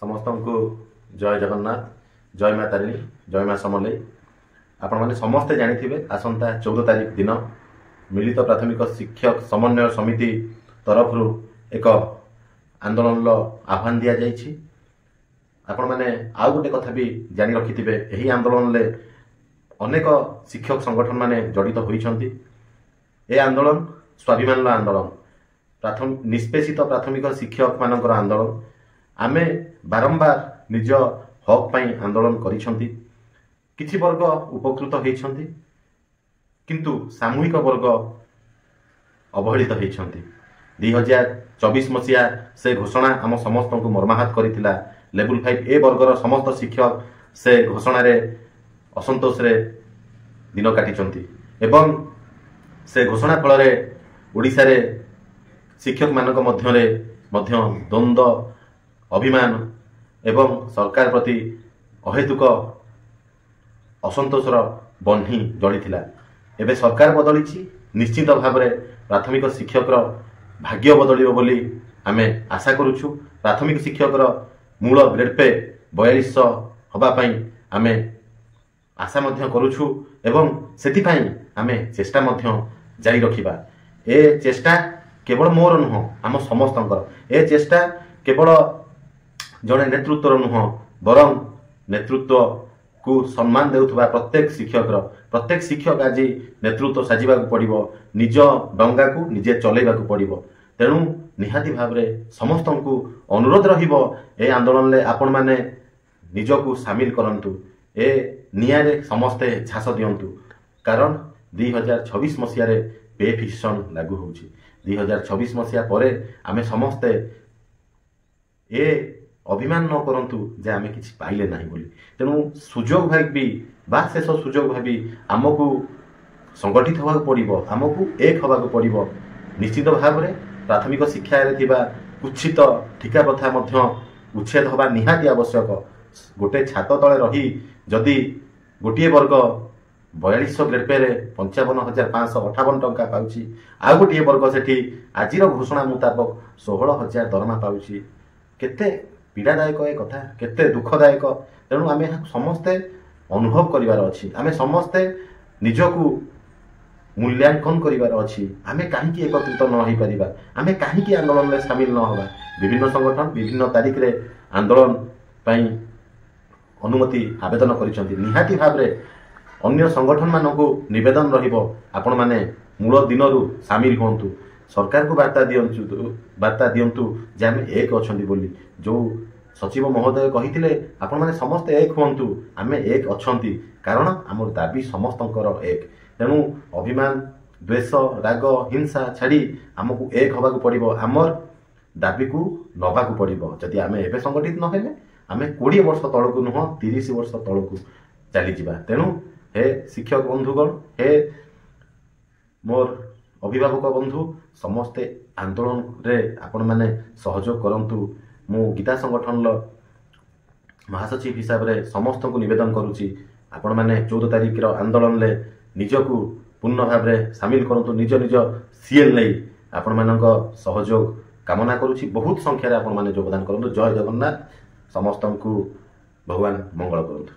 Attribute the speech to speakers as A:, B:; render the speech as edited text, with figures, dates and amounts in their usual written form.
A: समस्त को जय जगन्नाथ जय माँ तारिणी जय माँ समलेई। आपण मैंने समस्ते जानी आसंता 14 तारिख दिन मिलित प्राथमिक शिक्षक समन्वय समिति तरफ एक आंदोलन आह्वान दि जाइए। आपण मैंने आउ गोटे कथा भी जानी रखिथिबे एही आंदोलन ले अनेक शिक्षक संगठन माने जड़ित होइछंती। ए आंदोलन स्वाभिमान आंदोलन निष्पेषित प्राथमिक शिक्षक मानकर आंदोलन आमे बारंबार निज हक पाई आंदोलन करिछंती। किछि वर्ग उपकृत होइछंती किंतु सामूहिक वर्ग अवहेलित होइछंती। 2024 मसीहा से घोषणा आम समस्त को मर्माहत करिथिला। लेवल 5 ए वर्गर समस्त शिक्षक से घोषणा रे असंतोष रे दिन काटिछंती एवं से घोषणा फल रे ओडिसा रे शिक्षक मानक मध्य द्वंद्व अभिमान एवं सरकार प्रति अहेतुक असंतोषर बन्ही जड़ीथिला। एबे सरकार बदली निश्चित भाव में प्राथमिक शिक्षक भाग्य बदलियो बोली आमे आशा करुछु। प्राथमिक शिक्षक मूल ग्रेड पे 4200 हबा पई आमे आशा मध्य करुछु एवं सेति पई आमे चेष्टा मध्य जारी रखिबा। ए चेष्टा केवल मोर नुह आम समस्तंकर। ए चेष्टा केवल जड़े नेतृत्वर नुह बरं नेतृत्व को सम्मान देउथबा प्रत्येक शिक्षक आज नेतृत्व साजिबा पड़िबो। निज डंगा को निजे चलेबा पड़िबो। तेणु निहाती भाव में समस्त को अनुरोध रहिबो ए आंदोलन ले आपण माने निजको सामिल करंतु। ए नियारे समस्ते झास दियंतु कारण 2026 मसीह रे पे फिक्सन लागू होउची। 2026 मसीहा परे आमे समस्ते ए अभिमान न करंतु जे आमे किछि पाइले नाही बोली। तेणु सुजोग भाबी बा शेष सुजोग भाबी आमको संगठित होगा पड़िबो। आमको एक होगा पड़िबो। निश्चित भाव में प्राथमिक शिक्षा रे थिबा कुछित ठिका प्रथा मध्य उच्छेद होगा निहाती आवश्यक। गोटे छात तले रही जदि गोटे वर्ग 4200 ग्रेड पे 55,558 टंका पाउची आ गोटे वर्ग सेठी आजिर घोषणा मुताबक 16,000 दरमा पाउची केते पीड़ादायक ए कथा केते दुखदायक। तेणु आमे समस्ते अनुभव करिवार अछि। आमे समस्ते निजको मूल्यांकन करिवार अछि। आमे काहेकि एकत्रित न होई परिबा। आमे काहेकि आंदोलन में शामिल न होबा। विभिन्न संगठन विभिन्न तारीख रे आंदोलन पई अनुमति आवेदन करिसंती। निहाती भाव रे अन्य संगठन मानकु निवेदन रहिबो आपण माने मूल दिनरु शामिल होंतु। सरकार को वार्ता दियंतु जे आमे एक अछंती बोली। जो सचिव महोदय कहिथिले आपण माने समस्त एक होंतु। आमे एक अछंती कारण हमर दाबी समस्तंकर एक। तेणु अभिमान द्वेष राग हिंसा छाड़ी आमको एक होगा पड़िबो। आमर दाबी को नबाकू पड़िबो। जदि आमे एबे संगठित न हेले आमे 20 वर्ष तळकू नुह 30 वर्ष तळकू चली जिबा। तेणु हे शिक्षक बंधुगण हे मोर अभिभावक बंधु समस्ते आंदोलन रे आपण माने सहयोग करंतु। मु गीता संगठन महासचिव हिसाब रे समस्त को निवेदन करुची आपण माने 14 तारिख रो आंदोलन ले निजको पूर्ण भाव में सामिल करंतु। निज सीएल नहीं आपण मानक सहयोग कामना करुची। बहुत संख्यार आपण माने योगदान करंतु। जय जगन्नाथ। समस्त को भगवान मंगल करंतु।